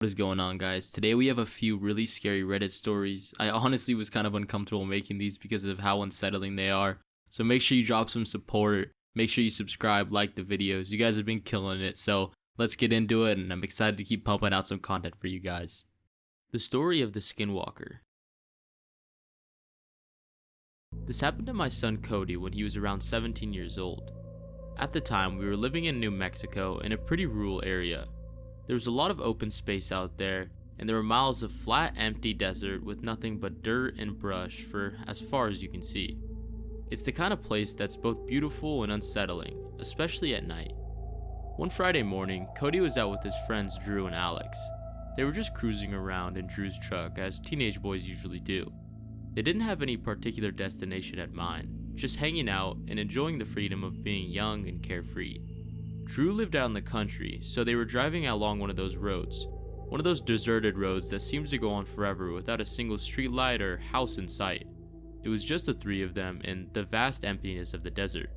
What is going on, guys? Today we have a few really scary Reddit stories. I honestly was kind of uncomfortable making these because of how unsettling they are. So make sure you drop some support. Make sure you subscribe, like the videos. You guys have been killing it. So let's get into it, and I'm excited to keep pumping out some content for you guys. The story of the Skinwalker. This happened to my son Cody when he was around 17 years old. At the time, we were living in New Mexico in a pretty rural area. There was a lot of open space out there, and there were miles of flat, empty desert with nothing but dirt and brush for as far as you can see. It's the kind of place that's both beautiful and unsettling, especially at night. One Friday morning, Cody was out with his friends Drew and Alex. They were just cruising around in Drew's truck, as teenage boys usually do. They didn't have any particular destination in mind, just hanging out and enjoying the freedom of being young and carefree. Drew lived out in the country, so they were driving along one of those roads. One of those deserted roads that seems to go on forever without a single street light or house in sight. It was just the three of them in the vast emptiness of the desert.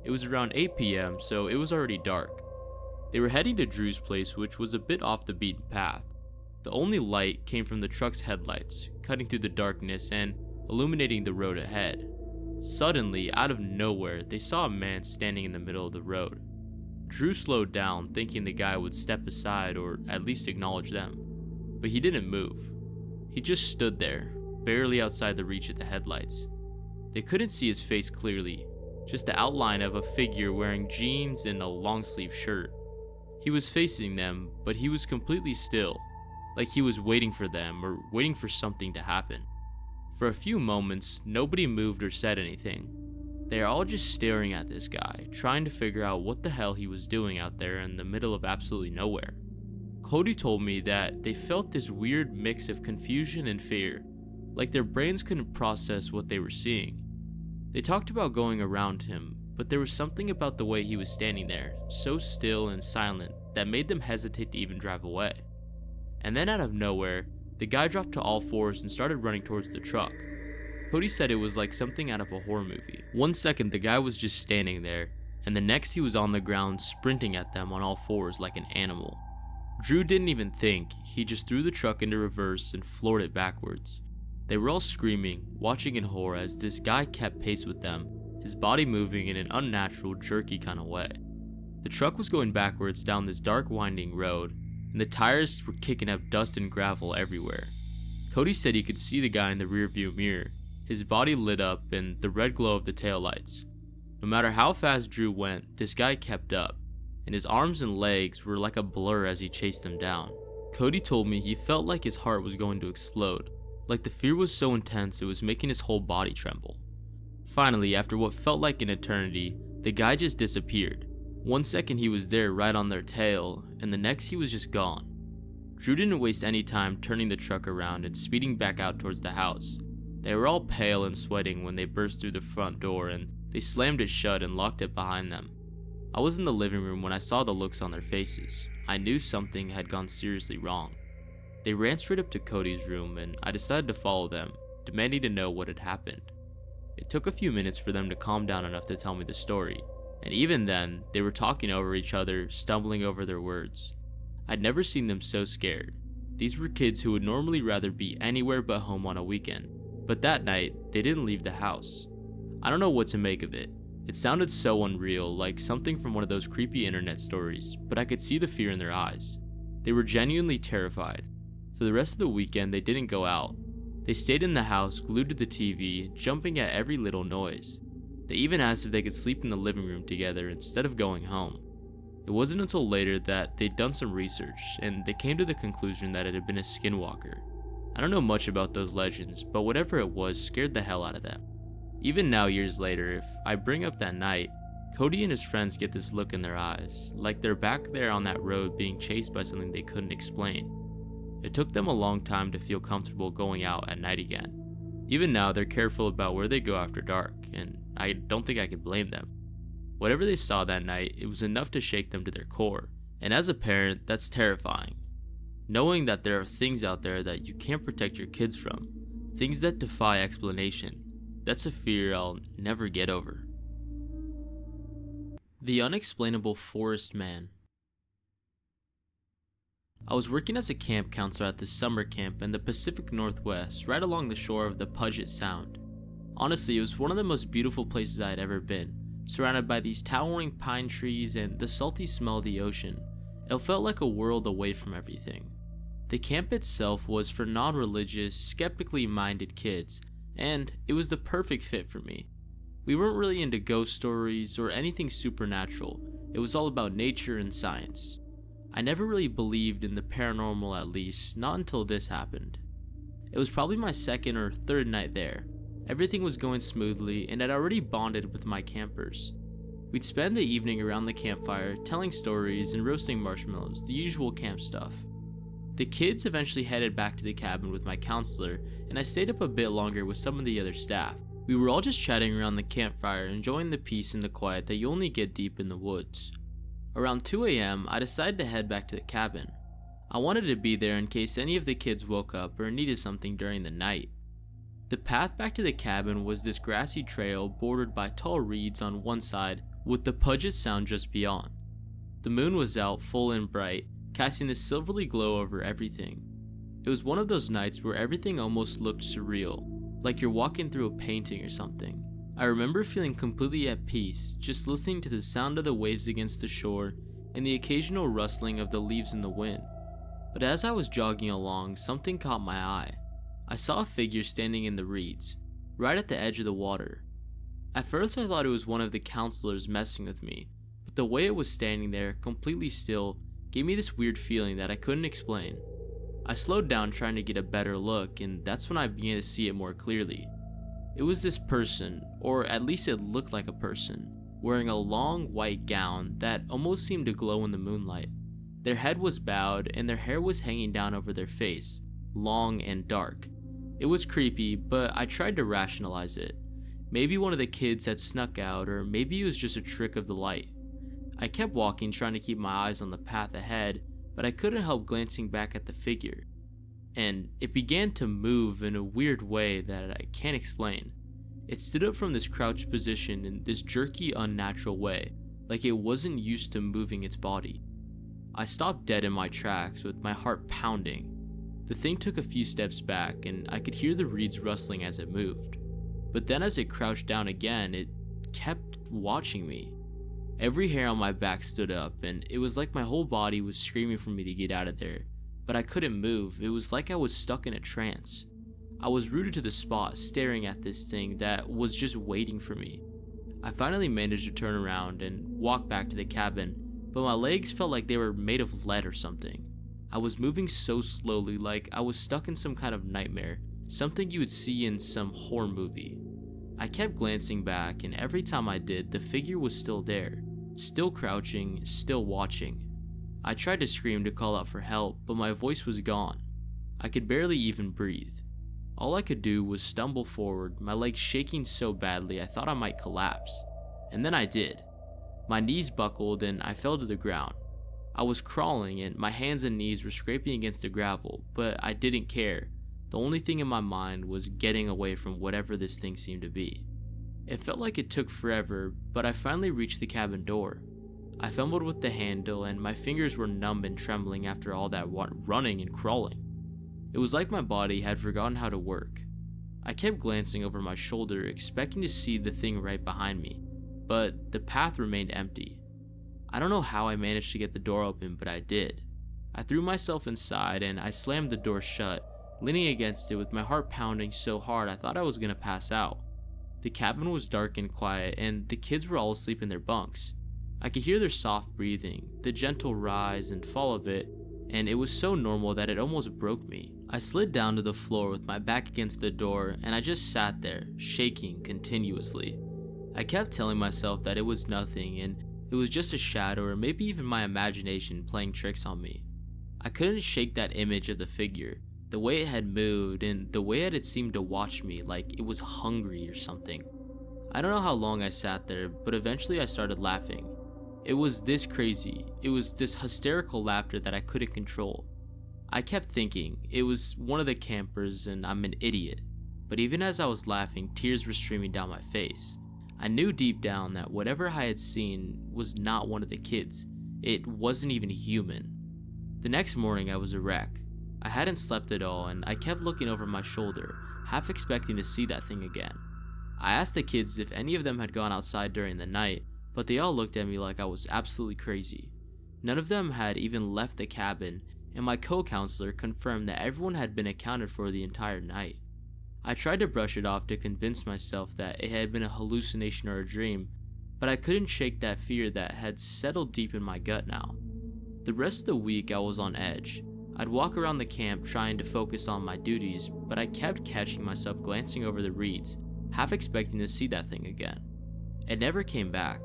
It was around 8 p.m., so it was already dark. They were heading to Drew's place, which was a bit off the beaten path. The only light came from the truck's headlights, cutting through the darkness and illuminating the road ahead. Suddenly, out of nowhere, they saw a man standing in the middle of the road. Drew slowed down, thinking the guy would step aside or at least acknowledge them. But he didn't move. He just stood there, barely outside the reach of the headlights. They couldn't see his face clearly, just the outline of a figure wearing jeans and a long-sleeve shirt. He was facing them, but he was completely still, like he was waiting for them or waiting for something to happen. For a few moments, nobody moved or said anything. They are all just staring at this guy, trying to figure out what the hell he was doing out there in the middle of absolutely nowhere. Cody told me that they felt this weird mix of confusion and fear, like their brains couldn't process what they were seeing. They talked about going around him, but there was something about the way he was standing there, so still and silent, that made them hesitate to even drive away. And then out of nowhere, the guy dropped to all fours and started running towards the truck. Cody said it was like something out of a horror movie. One second the guy was just standing there, and the next he was on the ground sprinting at them on all fours like an animal. Drew didn't even think, he just threw the truck into reverse and floored it backwards. They were all screaming, watching in horror as this guy kept pace with them, his body moving in an unnatural, jerky kind of way. The truck was going backwards down this dark winding road, and the tires were kicking up dust and gravel everywhere. Cody said he could see the guy in the rearview mirror, his body lit up in the red glow of the taillights. No matter how fast Drew went, this guy kept up, and his arms and legs were like a blur as he chased them down. Cody told me he felt like his heart was going to explode, like the fear was so intense it was making his whole body tremble. Finally, after what felt like an eternity, the guy just disappeared. One second he was there right on their tail, and the next he was just gone. Drew didn't waste any time turning the truck around and speeding back out towards the house. They were all pale and sweating when they burst through the front door, and they slammed it shut and locked it behind them. I was in the living room when I saw the looks on their faces. I knew something had gone seriously wrong. They ran straight up to Cody's room, and I decided to follow them, demanding to know what had happened. It took a few minutes for them to calm down enough to tell me the story, and even then, they were talking over each other, stumbling over their words. I'd never seen them so scared. These were kids who would normally rather be anywhere but home on a weekend. But that night, they didn't leave the house. I don't know what to make of it. It sounded so unreal, like something from one of those creepy internet stories, but I could see the fear in their eyes. They were genuinely terrified. For the rest of the weekend, they didn't go out. They stayed in the house, glued to the TV, jumping at every little noise. They even asked if they could sleep in the living room together instead of going home. It wasn't until later that they'd done some research, and they came to the conclusion that it had been a skinwalker. I don't know much about those legends, but whatever it was scared the hell out of them. Even now, years later, if I bring up that night, Cody and his friends get this look in their eyes, like they're back there on that road being chased by something they couldn't explain. It took them a long time to feel comfortable going out at night again. Even now, they're careful about where they go after dark, and I don't think I can blame them. Whatever they saw that night, it was enough to shake them to their core, and as a parent, that's terrifying. Knowing that there are things out there that you can't protect your kids from, things that defy explanation, that's a fear I'll never get over. The Unexplainable Forest Man. I was working as a camp counselor at this summer camp in the Pacific Northwest, right along the shore of the Puget Sound. Honestly, it was one of the most beautiful places I had ever been, surrounded by these towering pine trees and the salty smell of the ocean. It felt like a world away from everything. The camp itself was for non-religious, skeptically minded kids, and it was the perfect fit for me. We weren't really into ghost stories or anything supernatural. It was all about nature and science. I never really believed in the paranormal, at least, not until this happened. It was probably my second or third night there. Everything was going smoothly, and I'd already bonded with my campers. We'd spend the evening around the campfire, telling stories and roasting marshmallows, the usual camp stuff. The kids eventually headed back to the cabin with my counselor, and I stayed up a bit longer with some of the other staff. We were all just chatting around the campfire, enjoying the peace and the quiet that you only get deep in the woods. Around 2 a.m., I decided to head back to the cabin. I wanted to be there in case any of the kids woke up or needed something during the night. The path back to the cabin was this grassy trail bordered by tall reeds on one side, with the Puget Sound just beyond. The moon was out full and bright, casting a silvery glow over everything. It was one of those nights where everything almost looked surreal, like you're walking through a painting or something. I remember feeling completely at peace, just listening to the sound of the waves against the shore and the occasional rustling of the leaves in the wind. But as I was jogging along, something caught my eye. I saw a figure standing in the reeds, right at the edge of the water. At first I thought it was one of the counselors messing with me, but the way it was standing there, completely still, gave me this weird feeling that I couldn't explain. I slowed down trying to get a better look, and that's when I began to see it more clearly. It was this person, or at least it looked like a person, wearing a long white gown that almost seemed to glow in the moonlight. Their head was bowed and their hair was hanging down over their face, long and dark. It was creepy, but I tried to rationalize it. Maybe one of the kids had snuck out, or maybe it was just a trick of the light. I kept walking, trying to keep my eyes on the path ahead, but I couldn't help glancing back at the figure. And it began to move in a weird way that I can't explain. It stood up from this crouched position in this jerky, unnatural way, like it wasn't used to moving its body. I stopped dead in my tracks with my heart pounding. The thing took a few steps back, and I could hear the reeds rustling as it moved. But then as it crouched down again, it kept watching me. Every hair on my back stood up, and it was like my whole body was screaming for me to get out of there. But I couldn't move. It was like I was stuck in a trance. I was rooted to the spot, staring at this thing that was just waiting for me. I finally managed to turn around and walk back to the cabin, but my legs felt like they were made of lead or something. I was moving so slowly, like I was stuck in some kind of nightmare, something you would see in some horror movie. I kept glancing back, and every time I did, the figure was still there, still crouching, still watching. I tried to scream to call out for help, but my voice was gone. I could barely even breathe. All I could do was stumble forward, my legs shaking so badly I thought I might collapse. And then I did. My knees buckled and I fell to the ground. I was crawling and my hands and knees were scraping against the gravel, but I didn't care. The only thing in my mind was getting away from whatever this thing seemed to be. It felt like it took forever, but I finally reached the cabin door. I fumbled with the handle and my fingers were numb and trembling after all that running and crawling. It was like my body had forgotten how to work. I kept glancing over my shoulder, expecting to see the thing right behind me, but the path remained empty. I don't know how I managed to get the door open, but I did. I threw myself inside and I slammed the door shut, leaning against it with my heart pounding so hard I thought I was gonna pass out. The cabin was dark and quiet, and the kids were all asleep in their bunks. I could hear their soft breathing, the gentle rise and fall of it, and it was so normal that it almost broke me. I slid down to the floor with my back against the door, and I just sat there, shaking continuously. I kept telling myself that it was nothing, and it was just a shadow or maybe even my imagination playing tricks on me. I couldn't shake that image of the figure, the way it had moved, and the way it had seemed to watch me like it was hungry or something. I don't know how long I sat there, but eventually I started laughing. It was this crazy. It was this hysterical laughter that I couldn't control. I kept thinking it was one of the campers and I'm an idiot. But even as I was laughing, tears were streaming down my face. I knew deep down that whatever I had seen was not one of the kids. It wasn't even human. The next morning I was a wreck. I hadn't slept at all and I kept looking over my shoulder, half expecting to see that thing again. I asked the kids if any of them had gone outside during the night, but they all looked at me like I was absolutely crazy. None of them had even left the cabin, and my co-counselor confirmed that everyone had been accounted for the entire night. I tried to brush it off to convince myself that it had been a hallucination or a dream, but I couldn't shake that fear that had settled deep in my gut now. The rest of the week I was on edge. I'd walk around the camp trying to focus on my duties, but I kept catching myself glancing over the reeds, half expecting to see that thing again. It never came back.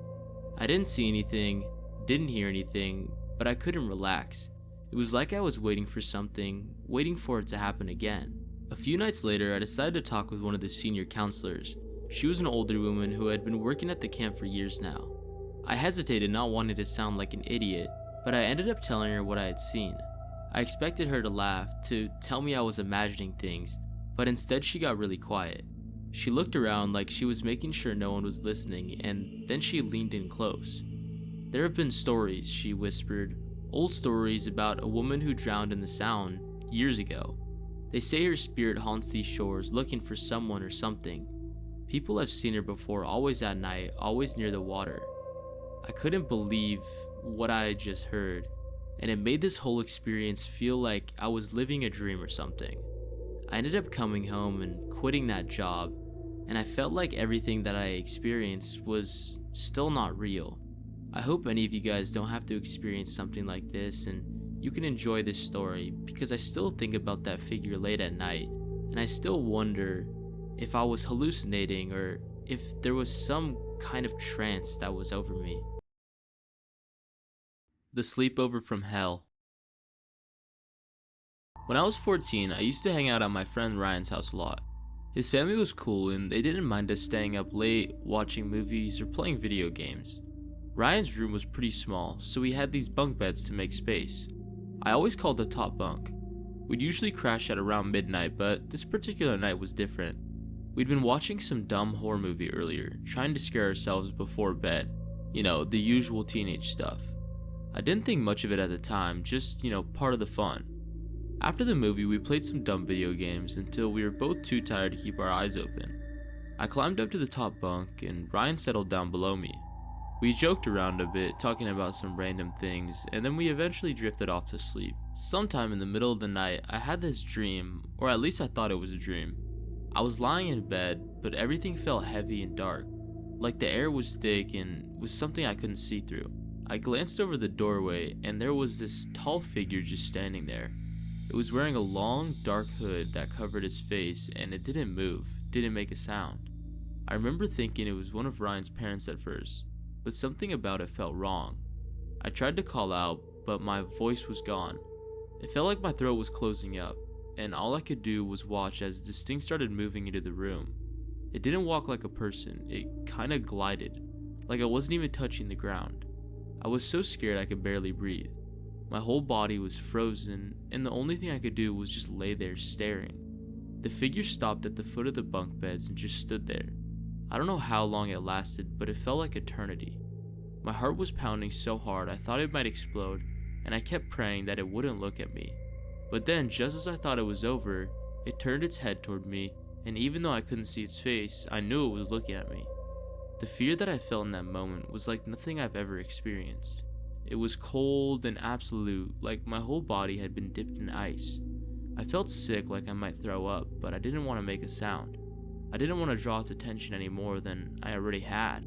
I didn't see anything, didn't hear anything, but I couldn't relax. It was like I was waiting for something, waiting for it to happen again. A few nights later, I decided to talk with one of the senior counselors. She was an older woman who had been working at the camp for years now. I hesitated, not wanting to sound like an idiot, but I ended up telling her what I had seen. I expected her to laugh, to tell me I was imagining things, but instead she got really quiet. She looked around like she was making sure no one was listening, and then she leaned in close. "There have been stories," she whispered, "old stories about a woman who drowned in the Sound years ago. They say her spirit haunts these shores looking for someone or something. People have seen her before, always at night, always near the water." I couldn't believe what I had just heard, and it made this whole experience feel like I was living a dream or something. I ended up coming home and quitting that job, and I felt like everything that I experienced was still not real. I hope any of you guys don't have to experience something like this and you can enjoy this story, because I still think about that figure late at night, and I still wonder if I was hallucinating or if there was some kind of trance that was over me. The sleepover from hell. When I was 14, I used to hang out at my friend Ryan's house a lot. His family was cool and they didn't mind us staying up late, watching movies, or playing video games. Ryan's room was pretty small, so we had these bunk beds to make space. I always called the top bunk. We'd usually crash at around midnight, but this particular night was different. We'd been watching some dumb horror movie earlier, trying to scare ourselves before bed. You know, the usual teenage stuff. I didn't think much of it at the time, just, part of the fun. After the movie, we played some dumb video games until we were both too tired to keep our eyes open. I climbed up to the top bunk and Ryan settled down below me. We joked around a bit, talking about some random things, and then we eventually drifted off to sleep. Sometime in the middle of the night, I had this dream, or at least I thought it was a dream. I was lying in bed, but everything felt heavy and dark, like the air was thick and was something I couldn't see through. I glanced over the doorway, and there was this tall figure just standing there. It was wearing a long, dark hood that covered his face, and it didn't move, didn't make a sound. I remember thinking it was one of Ryan's parents at first, but something about it felt wrong. I tried to call out, but my voice was gone. It felt like my throat was closing up, and all I could do was watch as this thing started moving into the room. It didn't walk like a person, it kinda glided, like I wasn't even touching the ground. I was so scared I could barely breathe. My whole body was frozen, and the only thing I could do was just lay there staring. The figure stopped at the foot of the bunk beds and just stood there. I don't know how long it lasted, but it felt like eternity. My heart was pounding so hard I thought it might explode, and I kept praying that it wouldn't look at me. But then, just as I thought it was over, it turned its head toward me, and even though I couldn't see its face, I knew it was looking at me. The fear that I felt in that moment was like nothing I've ever experienced. It was cold and absolute, like my whole body had been dipped in ice. I felt sick, like I might throw up, but I didn't want to make a sound. I didn't want to draw its attention any more than I already had.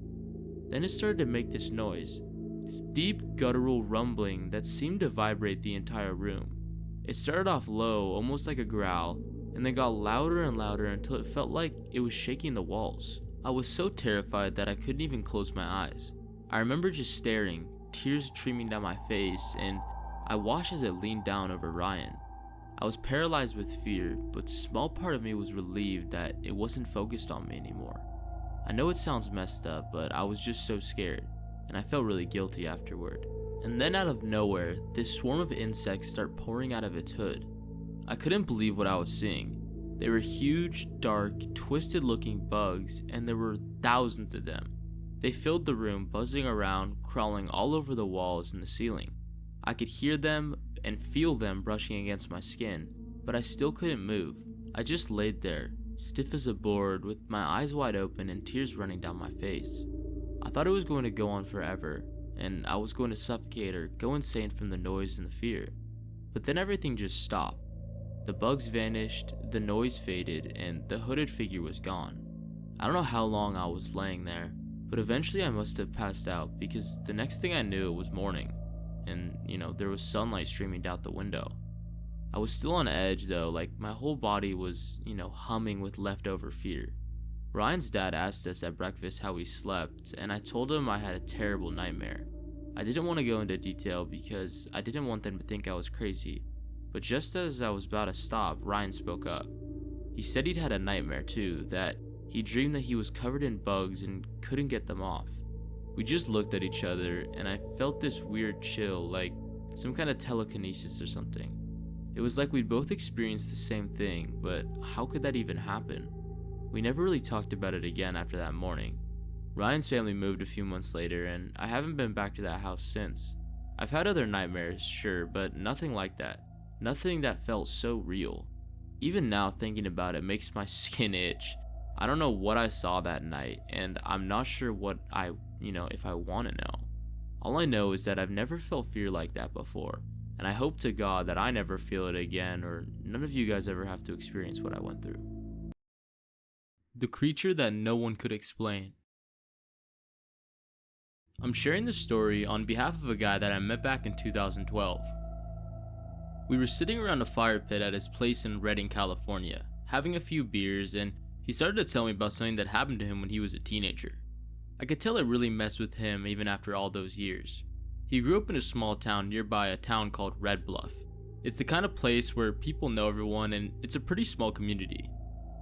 Then it started to make this noise, this deep guttural rumbling that seemed to vibrate the entire room. It started off low, almost like a growl, and then got louder and louder until it felt like it was shaking the walls. I was so terrified that I couldn't even close my eyes. I remember just staring, tears streaming down my face, and I watched as it leaned down over Ryan. I was paralyzed with fear, but a small part of me was relieved that it wasn't focused on me anymore. I know it sounds messed up, but I was just so scared, and I felt really guilty afterward. And then out of nowhere, this swarm of insects started pouring out of its hood. I couldn't believe what I was seeing. They were huge, dark, twisted-looking bugs, and there were thousands of them. They filled the room, buzzing around, crawling all over the walls and the ceiling. I could hear them and feel them brushing against my skin, but I still couldn't move. I just laid there, stiff as a board, with my eyes wide open and tears running down my face. I thought it was going to go on forever, and I was going to suffocate or go insane from the noise and the fear. But then everything just stopped. The bugs vanished, the noise faded, and the hooded figure was gone. I don't know how long I was laying there, but eventually I must have passed out because the next thing I knew it was morning, and there was sunlight streaming out the window. I was still on edge though, like my whole body was, humming with leftover fear. Ryan's dad asked us at breakfast how we slept, and I told him I had a terrible nightmare. I didn't want to go into detail because I didn't want them to think I was crazy, but just as I was about to stop, Ryan spoke up. He said he'd had a nightmare too, that he dreamed that he was covered in bugs and couldn't get them off. We just looked at each other, and I felt this weird chill, like some kind of telekinesis or something. It was like we'd both experienced the same thing, but how could that even happen? We never really talked about it again after that morning. Ryan's family moved a few months later, and I haven't been back to that house since. I've had other nightmares, sure, but nothing like that. Nothing that felt so real. Even now, thinking about it makes my skin itch. I don't know what I saw that night, and I'm not sure what if I want to know. All I know is that I've never felt fear like that before, and I hope to God that I never feel it again, or none of you guys ever have to experience what I went through. The creature that no one could explain. I'm sharing this story on behalf of a guy that I met back in 2012. We were sitting around a fire pit at his place in Redding, California, having a few beers, and he started to tell me about something that happened to him when he was a teenager. I could tell it really messed with him even after all those years. He grew up in a small town nearby a town called Red Bluff. It's the kind of place where people know everyone, and it's a pretty small community.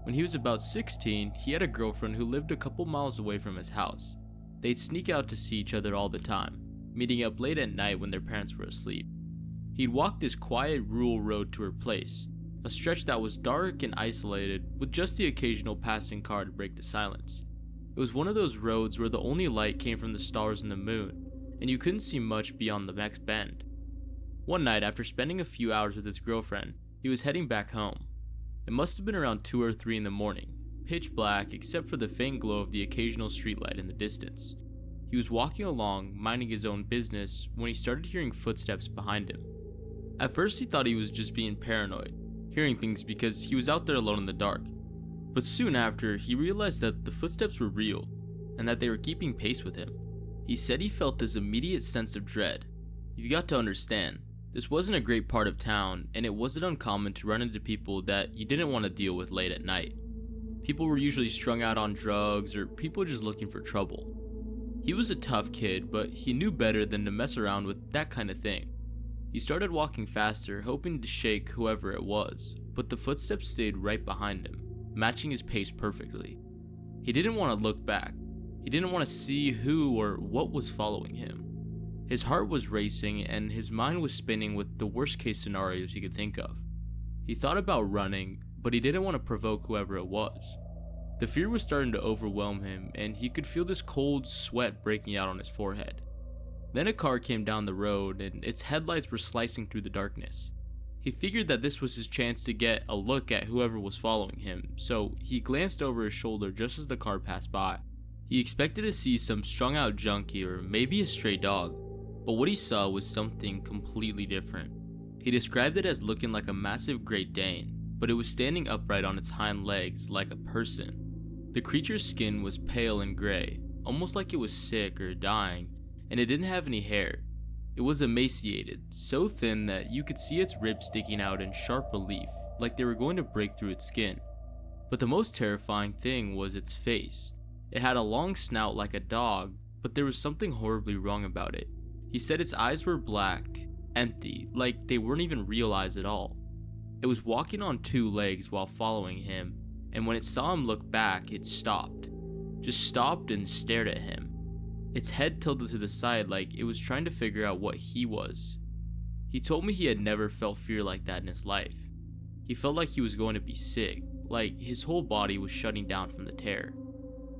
When he was about 16, he had a girlfriend who lived a couple miles away from his house. They'd sneak out to see each other all the time, meeting up late at night when their parents were asleep. He'd walk this quiet rural road to her place, a stretch that was dark and isolated with just the occasional passing car to break the silence. It was one of those roads where the only light came from the stars and the moon, and you couldn't see much beyond the next bend. One night, after spending a few hours with his girlfriend, he was heading back home. It must have been around 2 or 3 in the morning, pitch black except for the faint glow of the occasional streetlight in the distance. He was walking along, minding his own business, when he started hearing footsteps behind him. At first he thought he was just being paranoid, hearing things because he was out there alone in the dark. But soon after, he realized that the footsteps were real, and that they were keeping pace with him. He said he felt this immediate sense of dread. You got to understand, this wasn't a great part of town, and it wasn't uncommon to run into people that you didn't want to deal with late at night. People were usually strung out on drugs, or people just looking for trouble. He was a tough kid, but he knew better than to mess around with that kind of thing. He started walking faster, hoping to shake whoever it was, but the footsteps stayed right behind him, matching his pace perfectly. He didn't want to look back. He didn't want to see who or what was following him. His heart was racing, and his mind was spinning with the worst case scenarios he could think of. He thought about running, but he didn't want to provoke whoever it was. The fear was starting to overwhelm him, and he could feel this cold sweat breaking out on his forehead. Then a car came down the road, and its headlights were slicing through the darkness. He figured that this was his chance to get a look at whoever was following him, so he glanced over his shoulder just as the car passed by. He expected to see some strung out junkie or maybe a stray dog, but what he saw was something completely different. He described it as looking like a massive Great Dane, but it was standing upright on its hind legs like a person. The creature's skin was pale and gray, almost like it was sick or dying, and it didn't have any hair. It was emaciated, so thin that you could see its ribs sticking out in sharp relief, like they were going to break through its skin. But the most terrifying thing was its face. It had a long snout like a dog, but there was something horribly wrong about it. He said its eyes were black, empty, like they weren't even real eyes at all. It was walking on 2 legs while following him, and when it saw him look back, it stopped. Just stopped and stared at him. Its head tilted to the side like it was trying to figure out what he was. He told me he had never felt fear like that in his life. He felt like he was going to be sick, like his whole body was shutting down from the terror.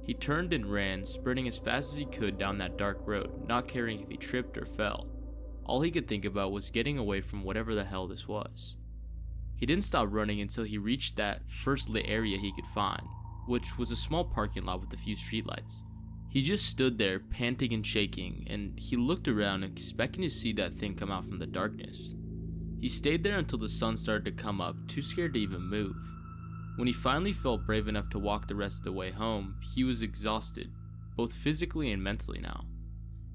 He turned and ran, sprinting as fast as he could down that dark road, not caring if he tripped or fell. All he could think about was getting away from whatever the hell this was. He didn't stop running until he reached that first lit area he could find, which was a small parking lot with a few streetlights. He just stood there panting and shaking, and he looked around expecting to see that thing come out from the darkness. He stayed there until the sun started to come up, too scared to even move. When he finally felt brave enough to walk the rest of the way home, he was exhausted, both physically and mentally now.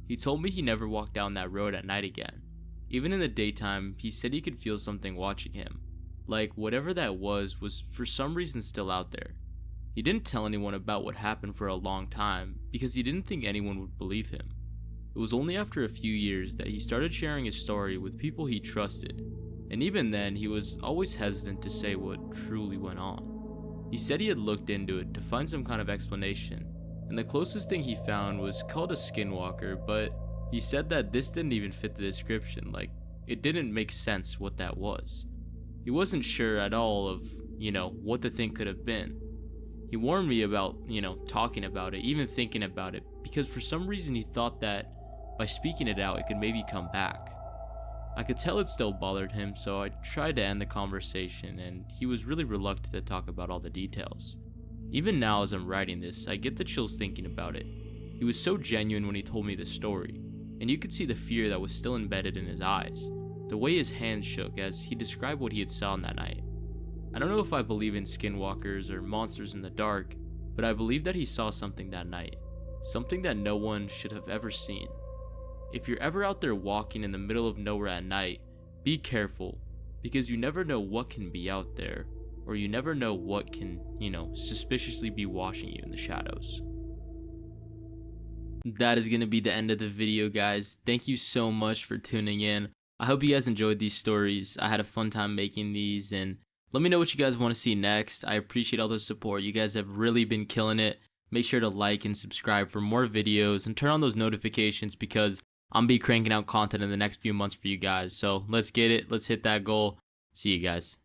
He told me he never walked down that road at night again. Even in the daytime, he said he could feel something watching him, like whatever that was for some reason still out there. He didn't tell anyone about what happened for a long time because he didn't think anyone would believe him. It was only after a few years that he started sharing his story with people he trusted, and even then he was always hesitant to say what truly went on. He said he had looked into it to find some kind of explanation, and the closest thing he found was called a Skinwalker, but he said that this didn't even fit the description, like it didn't make sense what that was. He wasn't sure at all of, what the thing could have been. He warned me about, talking about it, even thinking about it, because for some reason he thought that by speaking it out, it could maybe come back. I could tell it still bothered him, so I tried to end the conversation, and he was really reluctant to talk about all the details. Even now as I'm writing this, I get the chills thinking about it. He was so genuine when he told me the story, and you could see the fear that was still embedded in his eyes, the way his hands shook as he described what he had saw that night. I don't know if I believe in skinwalkers or monsters in the dark, but I believe that he saw something that night, something that no one should have ever seen. If you're ever out there walking in the middle of nowhere at night, be careful, because you never know what can be out there, or you never know what can, suspiciously be watching you in the shadows. That is going to be the end of the video, guys. Thank you so much for tuning in. I hope you guys enjoyed these stories. I had a fun time making these, and let me know what you guys want to see next. I appreciate all the support. You guys have really been killing it. Make sure to like and subscribe for more videos, and turn on those notifications because I'm be cranking out content in the next few months for you guys. So let's get it. Let's hit that goal. See you guys.